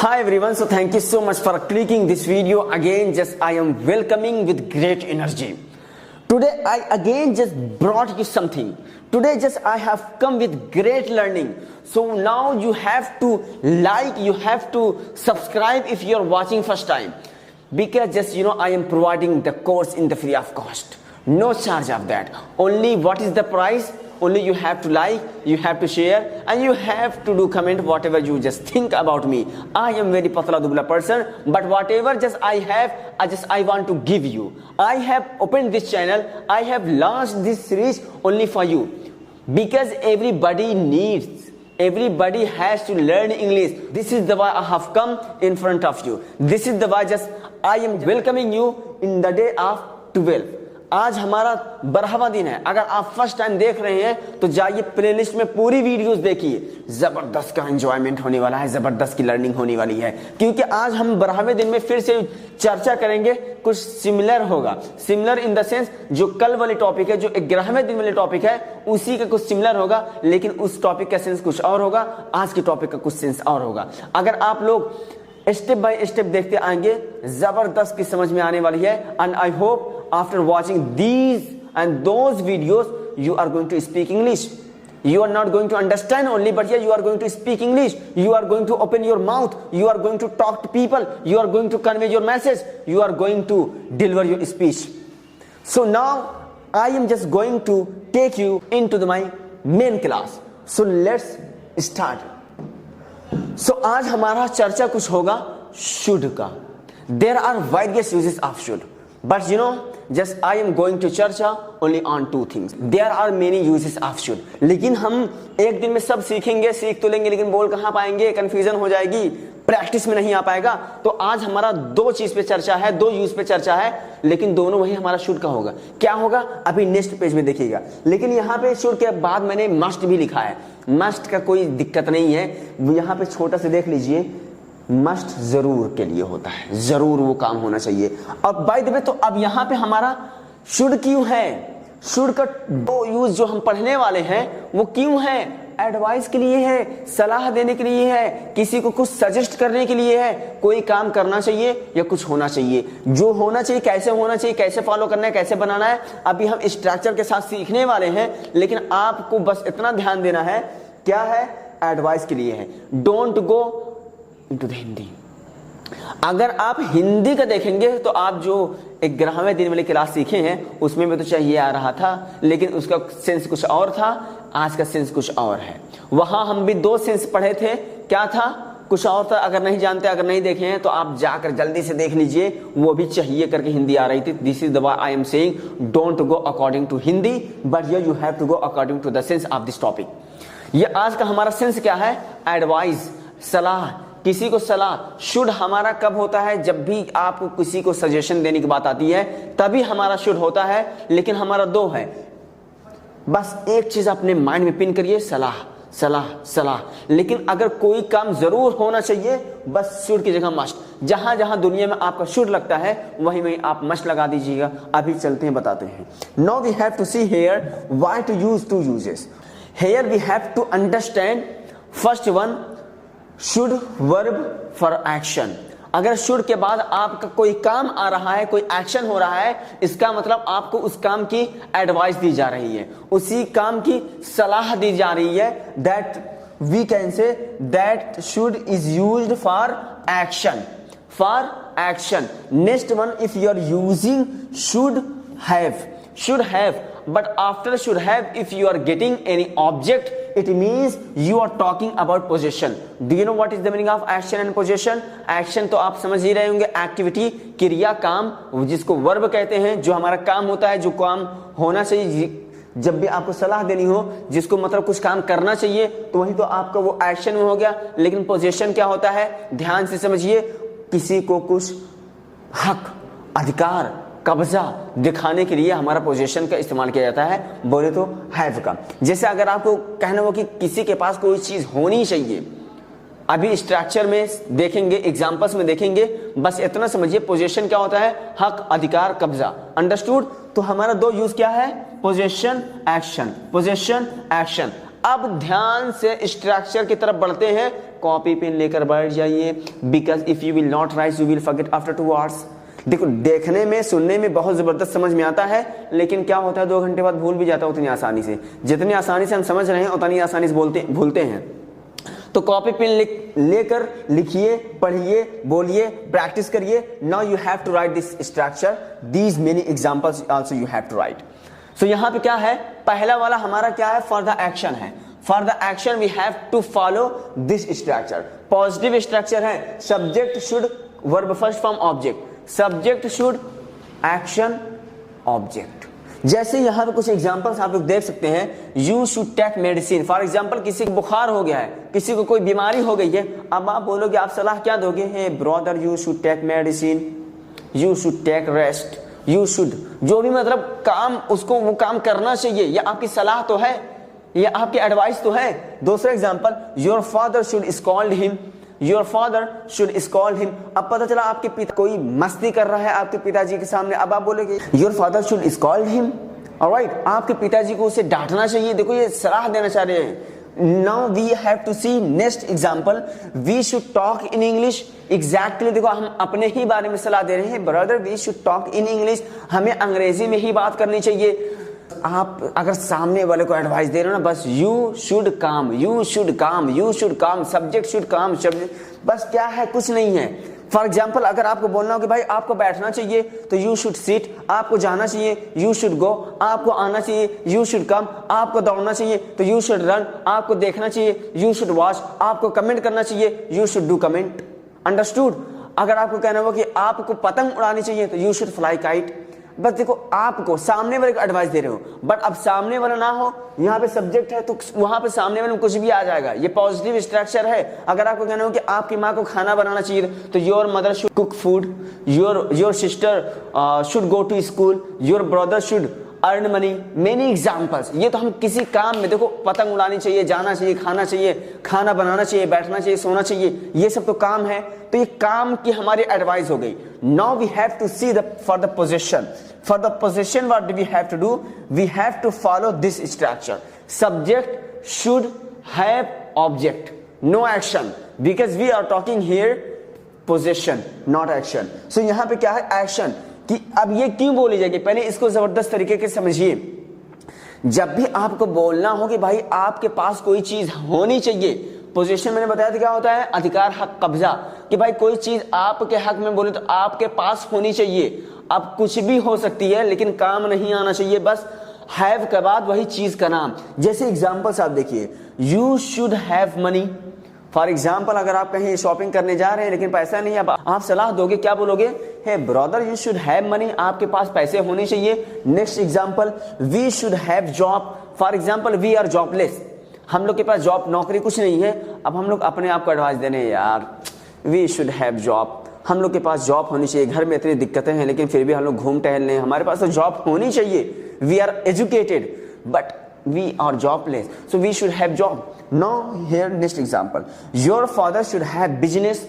Hi everyone, so thank you so much for clicking this video. Again, just I am welcoming with great energy. Today I again just brought you something. Today just I have come with great learning. So now you have to like, you have to subscribe if you are watching first time. Because just I am providing the course in the free of cost. No charge of that. Only what is the price? Only you have to like, you have to share, and you have to do comment whatever you just think about me. I am very patla dubla person, but whatever just I have, I want to give you. I have opened this channel, I have launched this series only for you. Because everybody needs, everybody has to learn English. This is the why I have come in front of you. This is the why just I am welcoming you in the day of 12. आज हमारा 12वां दिन है। अगर आप first time देख रहे हैं तो जाइए प्लेलिस्ट में पूरी वीडियोस देखिए। जबरदस्त का एंजॉयमेंट होने वाला है, जबरदस्त की लर्निंग होने वाली है, क्योंकि आज हम 12वें दिन में फिर से चर्चा करेंगे। कुछ सिमिलर होगा, सिमिलर इन द सेंस जो कल वाली टॉपिक है, जो 11वें दिन वाली टॉपिक है, उसी का कुछ सिमिलर होगा, लेकिन उस टॉपिक का सेंस कुछ और होगा, आज के टॉपिक का कुछ सेंस और होगा। अगर आप लोग स्टेप बाय स्टेप देखते आएंगे, जबरदस्त की समझ में आने वाली है। And I hope after watching these and those videos you are going to speak English. You are not going to understand only, but yeah, you are going to speak English. You are going to open your mouth, you are going to talk to people, you are going to convey your message, you are going to deliver your speech. So now I am just going to take you into my main class. So let's start. So आज हमारा चर्चा कुछ होगा should का. There are various uses of should, but just I am going to चर्चा only on two things. There are many uses of should. लेकिन हम एक दिन में सब सीखेंगे, सीख तो लेंगे, लेकिन बोल कहाँ पाएंगे, कंफ्यूजन हो जाएगी, प्रैक्टिस में नहीं आ पाएगा। तो आज हमारा दो चीज पे चर्चा है, दो यूज पे चर्चा है, लेकिन दोनों वही हमारा शुड का होगा। क्या होगा अभी नेक्स्ट पेज में देखिएगा। लेकिन यहाँ पे शुड के बाद मैंने मस्ट भी लिखा है। मस्ट का कोई दिक्कत नहीं है, यहाँ पे छोटा से देख लीजिए, मस्ट जरूर के लिए होता है, जरूर वो काम होना चाहिए। अब बाय द वे तो अब यहाँ पे हमारा शुड क्यों है? शुड का दो यूज जो हम पढ़ने वाले हैं वो क्यों है? एडवाइस के लिए है, सलाह देने के लिए है, किसी को कुछ सजेस्ट करने के लिए है, कोई काम करना चाहिए या कुछ होना चाहिए। जो होना चाहिए कैसे होना चाहिए, कैसे फॉलो करना है, कैसे बनाना है, अभी हम स्ट्रक्चर के साथ सीखने वाले हैं। लेकिन आपको बस इतना ध्यान देना है, क्या है? एडवाइस के लिए है। Don't go into the Hindi. अगर आप हिंदी का देखेंगे तो आप जो 11वें दिन वाली क्लास सीखे हैं उसमें भी तो चाहिए आ रहा था, लेकिन उसका सेंस कुछ और था, आज का सेंस कुछ और है। वहां हम भी दो सेंस पढ़े थे, क्या था? कुछ और था। अगर नहीं जानते, अगर नहीं देखे हैं तो आप जाकर जल्दी से देख लीजिए, वो भी चाहिए करके हिंदी आ रही थी। This is the why I am saying don't go according to Hindi, but you have to go according to the sense of this topic. ये आज का हमारा सेंस क्या है? एडवाइस, सलाह, किसी को सलाह। शुड हमारा कब होता है? जब भी आपको किसी को सजेशन देने की बात आती है तभी हमारा शुड होता है। लेकिन हमारा दो है, बस एक चीज अपने माइंड में पिन करिए, सलाह सलाह सलाह। लेकिन अगर कोई काम जरूर होना चाहिए, बस शुड की जगह मस्ट। जहां जहां दुनिया में आपका शुड लगता है वहीं वहीं आप मस्ट लगा दीजिएगा। अभी चलते हैं, बताते हैं। Now we have to see here why to use two uses. Here we have to understand first one, should verb for action. अगर शुड के बाद आपका कोई काम आ रहा है, कोई एक्शन हो रहा है, इसका मतलब आपको उस काम की एडवाइस दी जा रही है, उसी काम की सलाह दी जा रही है। That we can say that should is used for action, for action. Next one, if you are using should have, but after should have, if you are getting any object, it means you are talking about possession. Do you know what is the meaning of action and possession? Action तो आप समझ ही रहे होंगे, activity, क्रिया, काम, जिसको verb कहते हैं, जो हमारा काम होता है, जो काम होना चाहिए। जब भी आपको सलाह देनी हो, जिसको मतलब कुछ काम करना चाहिए, तो वही तो आपका वो एक्शन में हो गया। लेकिन पोजेशन क्या होता है? ध्यान से समझिए, किसी को कुछ हक, अधिकार, कब्जा दिखाने के लिए हमारा पोजीशन का इस्तेमाल किया जाता है, बोले तो हैव का। जैसे अगर आपको कहना हो कि किसी के पास कोई चीज होनी चाहिए, अभी स्ट्रक्चर में देखेंगे, एग्जांपल्स में देखेंगे, बस इतना समझिए पोजीशन क्या होता है? हक, अधिकार, कब्जा। अंडरस्टूड? तो हमारा दो यूज क्या है? Position, action, position, action. अब ध्यान से स्ट्रक्चर की तरफ बढ़ते हैं, कॉपी पेन लेकर बैठ जाइए, because if you will not right you will forget after 2 hours। देखो, देखने में सुनने में बहुत जबरदस्त समझ में आता है, लेकिन क्या होता है 2 घंटे बाद भूल भी जाता है उतनी आसानी से। जितनी आसानी से हम समझ रहे हैं उतनी आसानी से भूलते हैं। तो कॉपी पेन लेकर लिखिए, पढ़िए, बोलिए, प्रैक्टिस करिए। Now you have to write this structure, these many examples also you have to write. So यहाँ पे क्या है, पहला वाला हमारा क्या है, फॉर द एक्शन है। For the action we have to follow this structure. Positive structure है, subject should verb first form object, subject should action object. जैसे यहाँ पे कुछ एग्जांपल्स आप लोग देख सकते हैं, you should take medicine. For example, किसी को बुखार हो गया है, किसी को कोई बीमारी हो गई है, अब आप बोलोगे, आप सलाह क्या दोगे, hey brother you should take medicine, you should take rest, you should, जो भी मतलब काम, उसको वो काम करना चाहिए। ये आपकी सलाह तो है, ये आपकी एडवाइस तो है। दूसरा example, your father should scold him, your father should scold him. अब पता चला आपके पिता कोई मस्ती कर रहा है आपके पिताजी के सामने, अब आप बोलोगे your father should scold him, alright, आपके पिताजी को उसे डांटना चाहिए। देखो, ये सलाह देना चाह रहे हैं। Now we have to see next example, we should talk in English. Exactly देखो, हम अपने ही बारे में सलाह दे रहे हैं, brother we should talk in English, हमें अंग्रेजी में ही बात करनी चाहिए। आप अगर सामने वाले को एडवाइस दे रहे हो ना, बस यू शुड काम, यू शुड काम, यू शुड काम, सब्जेक्ट शुड काम, बस क्या है, कुछ नहीं है। फॉर एग्जाम्पल, अगर आपको बोलना हो कि भाई आपको बैठना चाहिए तो यू शुड सिट, आपको जाना चाहिए यू शुड गो, आपको आना चाहिए यू शुड कम, आपको दौड़ना चाहिए तो यू शुड रन, आपको देखना चाहिए यू शुड वॉच, आपको कमेंट करना चाहिए you should do comment. Understood. अगर आपको कहना हो कि आपको पतंग उड़ानी चाहिए तो यू शुड फ्लाई काइट। बस देखो, आपको सामने वाले को एडवाइस दे रहे हो, बट अब सामने वाला ना हो, यहाँ पे सब्जेक्ट है तो वहां पे सामने वाले में कुछ भी आ जाएगा। ये पॉजिटिव स्ट्रक्चर है। अगर आपको कहना हो कि आपकी माँ को खाना बनाना चाहिए तो your mother should cook food, your sister should go to school, your brother should earn money, many examples. ये तो हम किसी काम में, देखो, पतंग उड़ानी चाहिए, जाना चाहिए, खाना चाहिए, खाना बनाना चाहिए, बैठना चाहिए, सोना चाहिए, ये सब तो काम है। तो ये काम की हमारी एडवाइस हो गई। Now we have to see for the position. For the position what do we have to do, we have to follow this structure. Subject should have object, no action, because we are talking here position not action. So यहां पे क्या है, action. कि अब ये क्यों बोली जाएगी, पहले इसको जबरदस्त तरीके से समझिए। जब भी आपको बोलना हो कि भाई आपके पास कोई चीज होनी चाहिए, पोजीशन मैंने बताया था क्या होता है, अधिकार, हक, कब्जा, कि भाई कोई चीज आपके हक में बोले तो आपके पास होनी चाहिए। अब कुछ भी हो सकती है लेकिन काम नहीं आना चाहिए, बस हैव के बाद वही चीज का नाम। जैसे एग्जांपल्स आप देखिए, you should have money. For example, अगर आप कहीं शॉपिंग करने जा रहे हैं लेकिन पैसा नहीं है, आप सलाह दोगे, क्या बोलोगे, hey brother you should have money, आपके पास पैसे होने चाहिए। Next example, we should have job. For example, we are jobless, हम लोग के पास जॉब, नौकरी कुछ नहीं है। अब हम लोग अपने आप को एडवाइस देने, यार वी शुड हैव जॉब, हम लोग के पास जॉब होनी चाहिए, घर में इतनी दिक्कतें हैं लेकिन फिर भी हम लोग घूम टहल रहे हैं, हमारे पास तो जॉब होनी चाहिए। We are educated but we are jobless, so we should have job. Now here next example, your father should have business,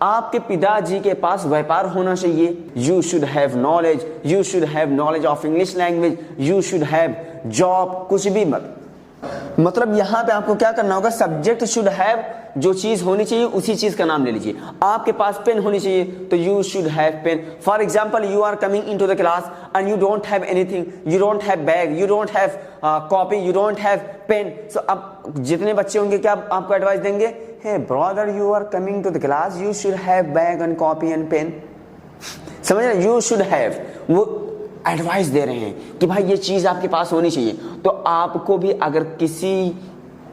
आपके पिताजी के पास व्यापार होना चाहिए। You should have knowledge, you should have knowledge of English language, you should have job, कुछ भी मतलब यहाँ पे आपको क्या करना होगा, सब्जेक्ट शुड हैव, जो चीज होनी चाहिए उसी चीज का नाम ले लीजिए। आपके पास पेन होनी चाहिए तो you should have pen. For example, you are coming into the class and you don't have anything, you don't have bag, you don't have copy, you don't have pen. So अब जितने बच्चे होंगे क्या आपको advice देंगे, hey brother you are coming to the class, you should have bag and copy and pen. समझ रहे, you should have, वो एडवाइस दे रहे हैं कि भाई ये चीज आपके पास होनी चाहिए। तो आपको भी अगर किसी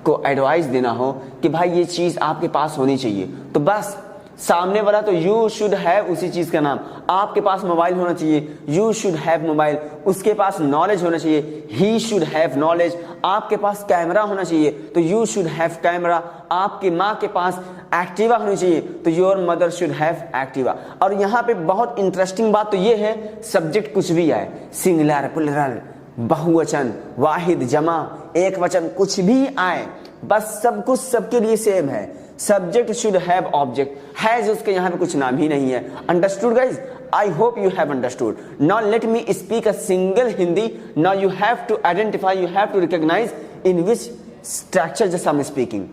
को एडवाइस देना हो कि भाई ये चीज आपके पास होनी चाहिए, तो बस सामने वाला तो यू शुड हैव उसी चीज का नाम। आपके पास मोबाइल होना चाहिए, यू शुड हैव मोबाइल। उसके पास नॉलेज होना चाहिए, ही शुड हैव नॉलेज। आपके पास कैमरा होना चाहिए तो यू शुड हैव कैमरा। आपकी माँ के पास एक्टिवा होनी चाहिए तो your mother should have Activa. और यहाँ पे बहुत इंटरेस्टिंग बात तो ये है, सब्जेक्ट कुछ भी आए, सिंगुलर, प्लुरल, बहुवचन, वाहिद, जमा, एक वचन, कुछ भी आए, बस सब कुछ सबके लिए सेम है। Subject should have object, has उसके यहाँ पे कुछ नाम ही नहीं है। Understood guys? I hope you have understood. Now let me speak a single Hindi. Now you have to identify, you have to recognize in which structure just I'm speaking.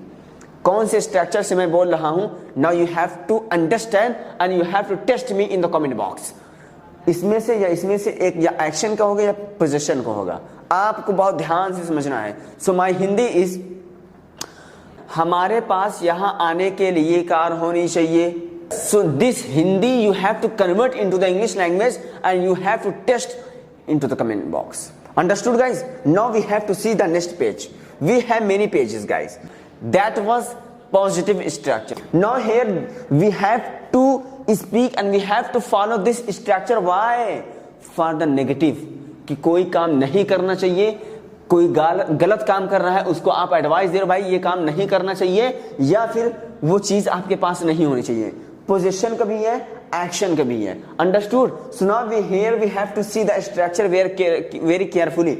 कौन से structure से मैं बोल रहा हूं? Now you have to understand and you have to test me in the comment box. इसमें से या इसमें से एक या एक्शन का होगा या पोजीशन का होगा, आपको बहुत ध्यान से समझना है। सो माय हिंदी इज, हमारे पास यहां आने के लिए कार होनी चाहिए। So this Hindi you have to convert into the English language and you have to test into the comment box. Understood guys? Now we have to see the next page. We have many pages guys. That was positive structure. Now here we have to speak and we have to follow this structure. Why? For the negative. कि कोई काम नहीं करना चाहिए, कोई गलत काम कर रहा है, उसको आप एडवाइस दे रहे हो भाई ये काम नहीं करना चाहिए, या फिर वो चीज आपके पास नहीं होनी चाहिए। पोजीशन का भी है, एक्शन का भी है। Understood? So now we here we have to see the structure very carefully.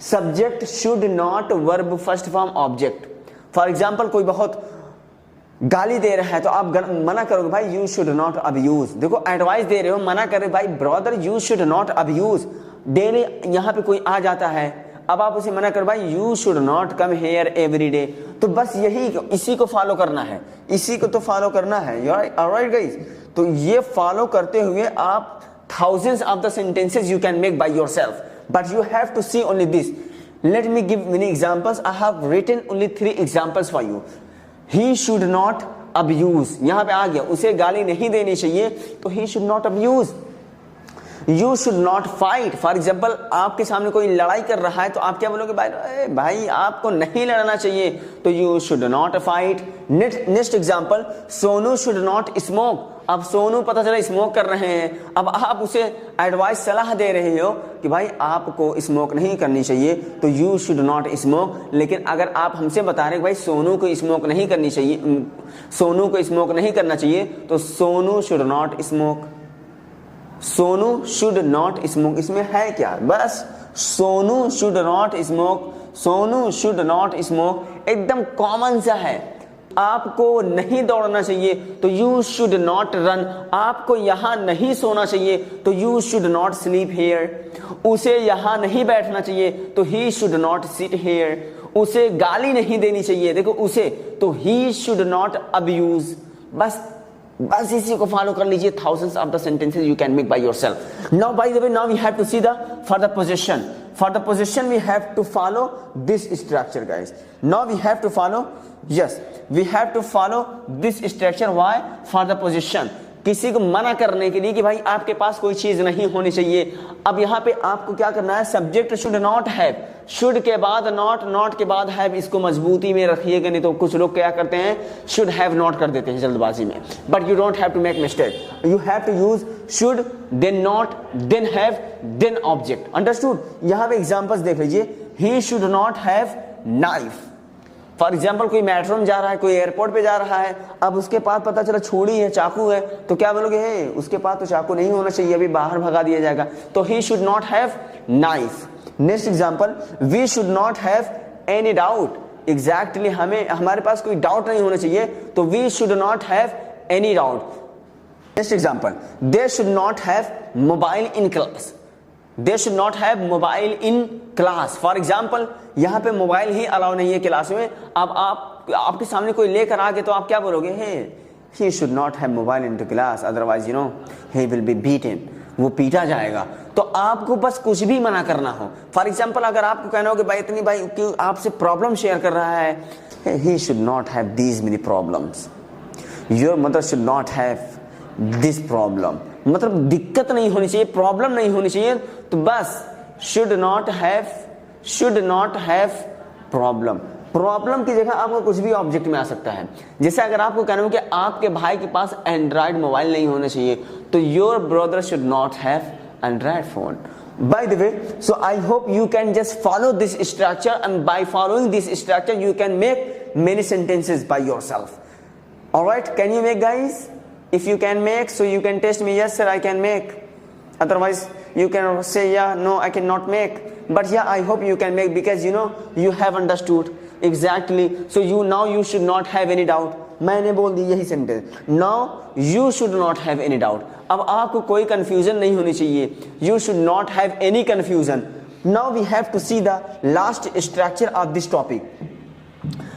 Subject should not verb first form object. For example कोई बहुत गाली दे रहा है तो आप मना करोगे भाई यू शुड नॉट अब्यूज। देखो एडवाइस दे रहे हो, मना कर रहे भाई brother you should not abuse. Daily यहाँ पे कोई आ जाता है, अब आप उसे मना कर भाई you should not come here every day. तो बस यही, इसी को फॉलो करना है, इसी को तो फॉलो करना है। ऑलराइट गाइस, तो ये फॉलो करते हुए आप thousands of the sentences you can make by yourself, but you have to see only this. Let me give many examples. I have written only 3 examples for you. He should not abuse, यहाँ पे आ गया, उसे गाली नहीं देनी चाहिए तो he should not abuse. You should not fight. For example आपके सामने कोई लड़ाई कर रहा है तो आप क्या बोलोगे? भाई आपको नहीं लड़ना चाहिए, तो you should not fight. Next example, Sonu should not smoke. अब सोनू पता चला स्मोक कर रहे हैं, अब आप उसे एडवाइस सलाह दे रहे हो कि भाई आपको स्मोक नहीं करनी चाहिए, तो यू शुड नॉट स्मोक। लेकिन अगर आप हमसे बता रहे हैं भाई सोनू को स्मोक नहीं करनी चाहिए, सोनू को स्मोक नहीं करना चाहिए, तो Sonu should not smoke. Sonu should not smoke, इसमें है क्या? बस Sonu should not smoke, Sonu should not smoke, एकदम कॉमन सा है। आपको नहीं दौड़ना चाहिए तो यू शुड नॉट रन। आपको यहां नहीं सोना चाहिए तो you should not sleep here. उसे यहां नहीं बैठना चाहिए तो he should not sit here. उसे गाली नहीं देनी चाहिए, देखो उसे, तो ही शुड नॉट अब्यूज। बस इसी को फॉलो कर लीजिए। thousands of the sentences you can make by yourself. Now by the way, now we have to see for the position. For the position we have to follow this structure guys. Now we have to follow, yes, we have to follow this structure. Why? For the position. किसी को मना करने के लिए कि भाई आपके पास कोई चीज नहीं होनी चाहिए। अब यहाँ पे आपको क्या करना है? Subject should not have, should के बाद नॉट, नॉट के बाद हैव, इसको मजबूती में रखिएगा, नहीं तो कुछ लोग क्या करते हैं शुड हैव नॉट कर देते हैं जल्दबाजी में। But you don't have to make mistake, you have to use should then not then have then object. Understood? यहाँ पे एग्जांपल्स देख लीजिए। He should not have knife. For example कोई मेट्रो में जा रहा है, कोई एयरपोर्ट पे जा रहा है, अब उसके पास पता चला छुरी है, चाकू है, तो क्या बोलोगे? हे उसके पास तो चाकू नहीं होना चाहिए, अभी बाहर भगा दिया जाएगा, तो he should not have knife. Next example, we should not have any doubt. Exactly हमारे पास कोई डाउट नहीं होना चाहिए, तो we should not have any doubt. Next example, they should not have mobile in class. They should not have mobile in class. For example यहाँ पे mobile ही allow नहीं है क्लास में। अब आपके सामने कोई लेकर आ गए तो आप क्या बोलोगे? he should not have mobile into class, otherwise you know he will be beaten. वो पीटा जाएगा। तो आपको बस कुछ भी मना करना हो, फॉर एग्जाम्पल अगर आपको कहना हो कि भाई इतनी भाई क्यों आपसे प्रॉब्लम शेयर कर रहा है, he should not have these many problems. Your mother should not have this problem. मतलब दिक्कत नहीं होनी चाहिए, प्रॉब्लम नहीं होनी चाहिए, तो बस should not have problem. Problem की जगह आपको कुछ भी ऑब्जेक्ट में आ सकता है। जैसे अगर आपको कहना हो कि आपके भाई के पास एंड्रॉइड मोबाइल नहीं होना चाहिए, तो your brother should not have Android phone. By the way, so I hope you can just follow this structure, and by following this structure you can make many sentences by yourself. Alright, can you make guys? If you can make, so you can test me. Yes sir, I can make. Otherwise you can say yeah, no, I cannot make. But yeah, I hope you can make, because you know you have understood exactly. So now you should not have any doubt. मैंने बोल दी यही sentence, now you should not have any doubt. अब आपको कोई confusion नहीं होनी चाहिए, you should not have any confusion. Now we have to see the last structure of this topic.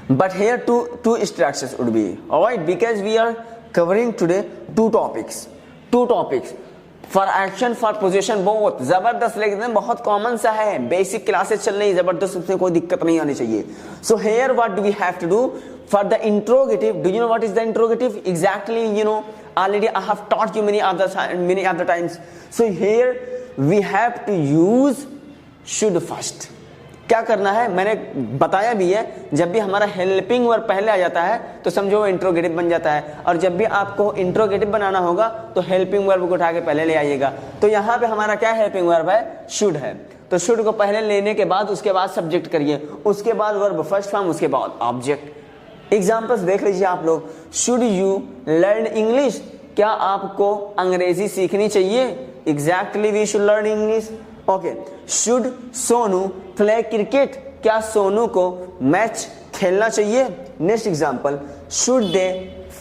but here two structures would be. Alright, because we are covering today two topics for action for position both. जबरदस्त लेकिन बहुत common सा है, basic classes चल रही है जबरदस्त, उसमें कोई दिक्कत नहीं आनी चाहिए. So here what do we have to do for the interrogative? Do you know what is the interrogative? Exactly, you know, already I have taught you many other times. So here we have to use should first. क्या करना है मैंने बताया भी है, जब भी हमारा हेल्पिंग वर्ब पहले आ जाता है तो समझो वो इंट्रोगेटिव बन जाता है, और जब भी आपको इंट्रोगेटिव बनाना होगा तो हेल्पिंग वर्ब को उठा के पहले ले आइएगा. तो यहाँ पे हमारा क्या हेल्पिंग वर्ब है, शुड है. तो शुड को पहले लेने के बाद उसके बाद सब्जेक्ट करिए, उसके बाद वर्ब फर्स्ट फॉर्म, उसके बाद ऑब्जेक्ट. एग्जाम्पल्स देख लीजिए आप लोग. शुड यू लर्न इंग्लिश, क्या आपको अंग्रेजी सीखनी चाहिए? Exactly we should learn English. Okay. Should Sonu play cricket, क्या सोनू को मैच खेलना चाहिए? Next example. Should they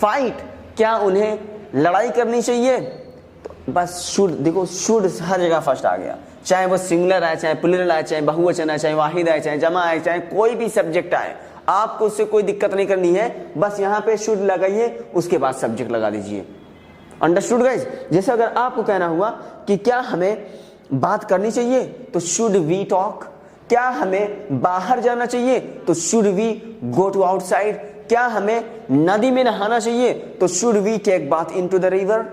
fight, क्या उन्हें लड़ाई करनी चाहिए? तो बस शुड, देखो शुड हर जगह फर्स्ट आ गया, चाहे वो सिंगुलर आए, चाहे प्लूरल आए, चाहे बहुवचन आए, चाहे वाहिद आए, चाहे जमा आए, चाहे कोई भी सब्जेक्ट आए, आपको उससे कोई दिक्कत नहीं करनी है. बस यहाँ पे शुड लगाइए, उसके बाद सब्जेक्ट लगा दीजिए. Understood guys? जैसे अगर आपको कहना हुआ कि क्या हमें बात करनी चाहिए तो शुड वी टॉक, क्या हमें बाहर जाना चाहिए तो should we go to outside, क्या हमें नदी में नहाना चाहिए तो should we take bath into the river.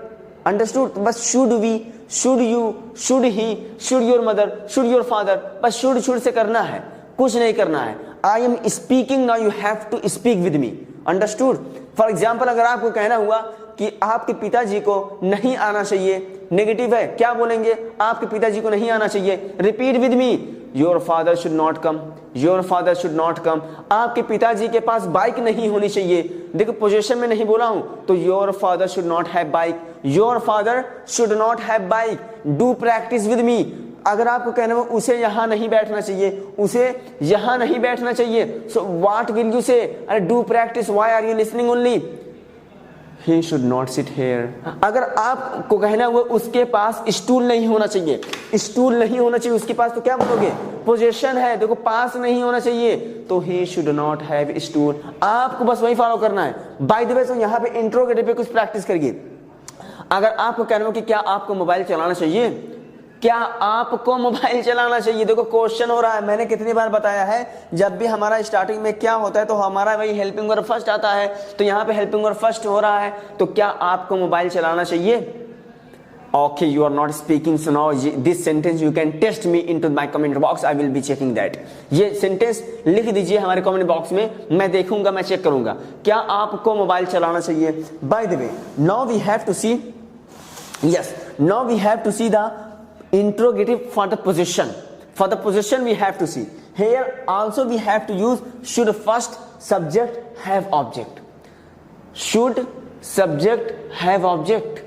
Understood? बस should we, should you, should he, should your mother, should your father, बस शुड से करना है, कुछ नहीं करना है. I am speaking now, you have to speak with me. Understood? For example अगर आपको कहना हुआ कि आपके पिताजी को नहीं आना चाहिए, नेगेटिव है, क्या बोलेंगे? आपके पिताजी को नहीं आना चाहिए. Repeat with me. Your father should not come, your father should not come. आपके पिताजी के पास बाइक नहीं होनी चाहिए. देखो पोजीशन में नहीं बोला हूं तो your father should not have bike, your father should not have bike. Do practice with me. अगर आपको कहना हो उसे यहां नहीं बैठना चाहिए, उसे यहां नहीं बैठना चाहिए, so what will you say? अरे do practice, why are you listening only? He should not sit here. अगर आपको कहना हुआ उसके पास स्टूल नहीं होना चाहिए, स्टूल नहीं होना चाहिए उसके पास, तो क्या बोलोगे? पोजीशन है, देखो पास नहीं होना चाहिए, तो he should not have stool. आपको बस वही फॉलो करना है. बाय द वे, तो यहाँ पे इंट्रोगेटिव पे कुछ प्रैक्टिस करिए. अगर आपको कहना हो कि क्या आपको मोबाइल चलाना चाहिए, क्या आपको मोबाइल चलाना चाहिए, देखो क्वेश्चन हो रहा है. मैंने कितनी बार बताया है, जब भी हमारा स्टार्टिंग में क्या होता है तो हमारा वही हेल्पिंग वर्ब फर्स्ट आता है. तो यहाँ पे हेल्पिंग वर्ब फर्स्ट हो रहा है, तो क्या आपको मोबाइल चलाना चाहिए? Okay, you are not speaking, so now this sentence you can test me into my comment box, I will be checking that. ये सेंटेंस लिख दीजिए हमारे कमेंट बॉक्स में, मैं देखूंगा, मैं चेक करूंगा क्या आपको मोबाइल चलाना चाहिए. By the way, now we have to see, yes, now we have to see the interrogative for the position. For the position we have to see. Here also we have to use should first, subject have object. Should subject have object.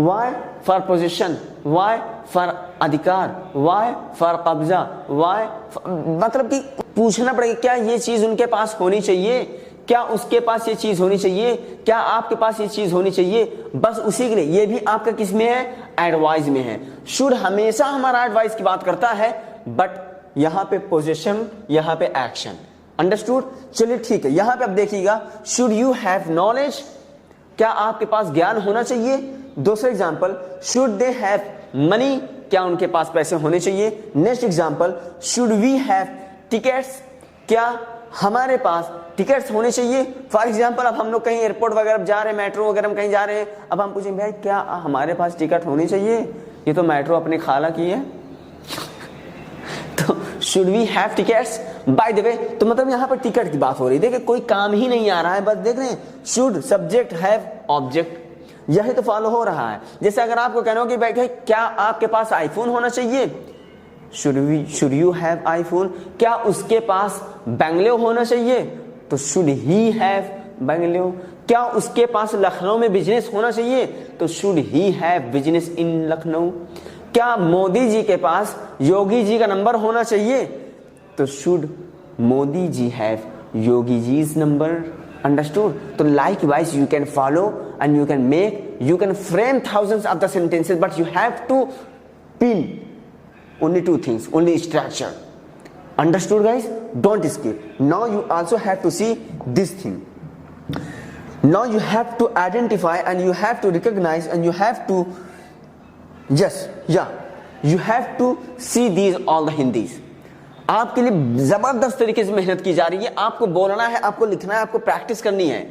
Why? For position. Why? For अधिकार. Why? For कब्जा. Why? मतलब कि पूछना पड़ेगा क्या ये चीज उनके पास होनी चाहिए, क्या उसके पास ये चीज होनी चाहिए, क्या आपके पास ये चीज होनी चाहिए. बस उसी के लिए, ये भी आपका किस में है? एडवाइस में है. शुड हमेशा हमारा एडवाइस की बात करता है, बट यहां पे पोजीशन, यहां पे एक्शन. अंडरस्टूड? चलिए ठीक है. यहां पे अब देखिएगा, शुड यू हैव नॉलेज, क्या आपके पास ज्ञान होना चाहिए. दूसरा example, should they have money, क्या उनके पास पैसे होने चाहिए. Next example, should we have tickets, क्या हमारे पास टिकट्स होने चाहिए. फॉर एग्जाम्पल, अब हम लोग कहीं एयरपोर्ट वगैरह जा रहे हैं, मेट्रो वगैरह में कहीं जा रहे हैं, अब हम पूछेंगे भाई क्या हमारे पास टिकट होनी चाहिए, ये तो मेट्रो अपनी खाला की है. तो should we have tickets. By the way, तो मतलब यहाँ पर टिकट की बात हो रही है. देखिए कोई काम ही नहीं आ रहा है, बस देख रहे हैं, शुड सब्जेक्ट हैव ऑब्जेक्ट, यही तो फॉलो हो रहा है. जैसे अगर आपको कहना हो कि भाई क्या आपके पास आईफोन होना चाहिए, शुड यू हैव आईफोन. क्या उसके पास बेंगलो होना चाहिए, तो शुड ही हैव बेंगलो. क्या उसके पास लखनऊ में बिजनेस होना चाहिए, तो should he have business in Lucknow. क्या मोदी जी के पास योगी जी का नंबर होना चाहिए, तो should Modi ji have Yogi ji's number. Understood? तो likewise you can follow and you can make, you can frame thousands of the sentences, but you have to pin only two things, only structure. Understood guys? Don't skip. Now you also have to see this thing. Now you have to identify and you have to recognize and you have to you have to see these all the Hindis. आपके लिए जबरदस्त तरीके से मेहनत की जा रही है, आपको बोलना है, आपको लिखना है, आपको प्रैक्टिस करनी है.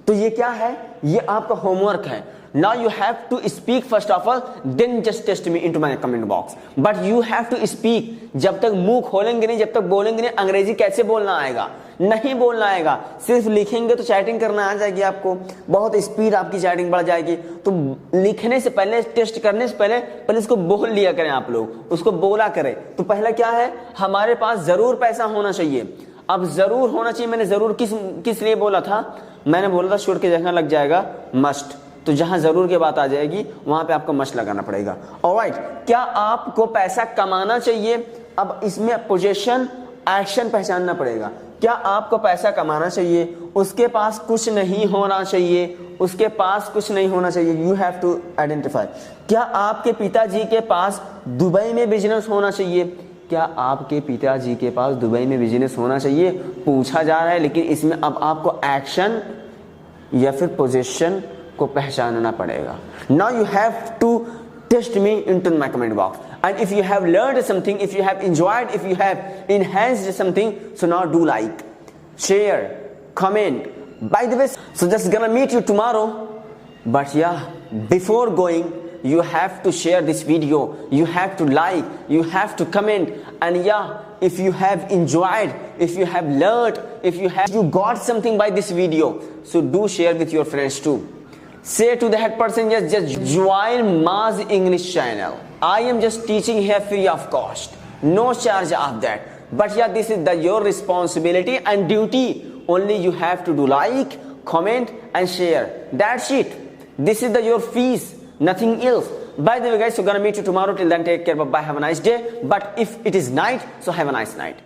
तो ये क्या है? ये आपका होमवर्क है. Now you have to speak first of all, then just text me into my comment box. But you have to speak. जब तक मुंह खोलेंगे नहीं, जब तक बोलेंगे नहीं, अंग्रेजी कैसे बोलना आएगा? नहीं बोलना आएगा. सिर्फ लिखेंगे तो चैटिंग करना आ जाएगी आपको, बहुत स्पीड आपकी चैटिंग बढ़ जाएगी. तो लिखने से पहले, टेस्ट करने से पहले इसको बोल लिया करें आप लोग, उसको बोला करें. तो पहला क्या है? हमारे पास जरूर पैसा होना चाहिए. अब जरूर होना चाहिए, मैंने जरूर किस लिए बोला था? मैंने बोला था शुड की जगह लग जाएगा मस्ट. तो जहां जरूर की बात आ जाएगी वहां पे आपको मस्ट लगाना पड़ेगा. ऑलराइट, क्या आपको पैसा कमाना चाहिए? अब इसमें पोजीशन, एक्शन पहचानना पड़ेगा. क्या आपको पैसा कमाना चाहिए? उसके पास कुछ नहीं होना चाहिए, उसके पास कुछ नहीं होना चाहिए. You have to identify. क्या आपके पिताजी के पास दुबई में बिजनेस होना चाहिए? क्या आपके पिताजी के पास दुबई में बिजनेस होना चाहिए? पूछा जा रहा है, लेकिन इसमें अब आपको एक्शन या फिर पोजीशन को पहचानना पड़ेगा. Now you have to text me into my comment box. And if you have learned something, if you have enjoyed, if you have enhanced something, so now do like, share, comment. By the way, so just gonna meet you tomorrow. But yeah, before going, you have to share this video. You have to like, you have to comment. And yeah, if you have enjoyed, if you have learned, if you got something by this video, so do share with your friends too. Say to that person, just join Maz English channel. I am just teaching here free of cost, no charge of that. But yeah, this is your responsibility and duty. Only you have to do like, comment and share. That's it. This is your fees, nothing else. By the way guys, so gonna meet you tomorrow. Till then, take care. Bye bye. Have a nice day. But if it is night, so have a nice night.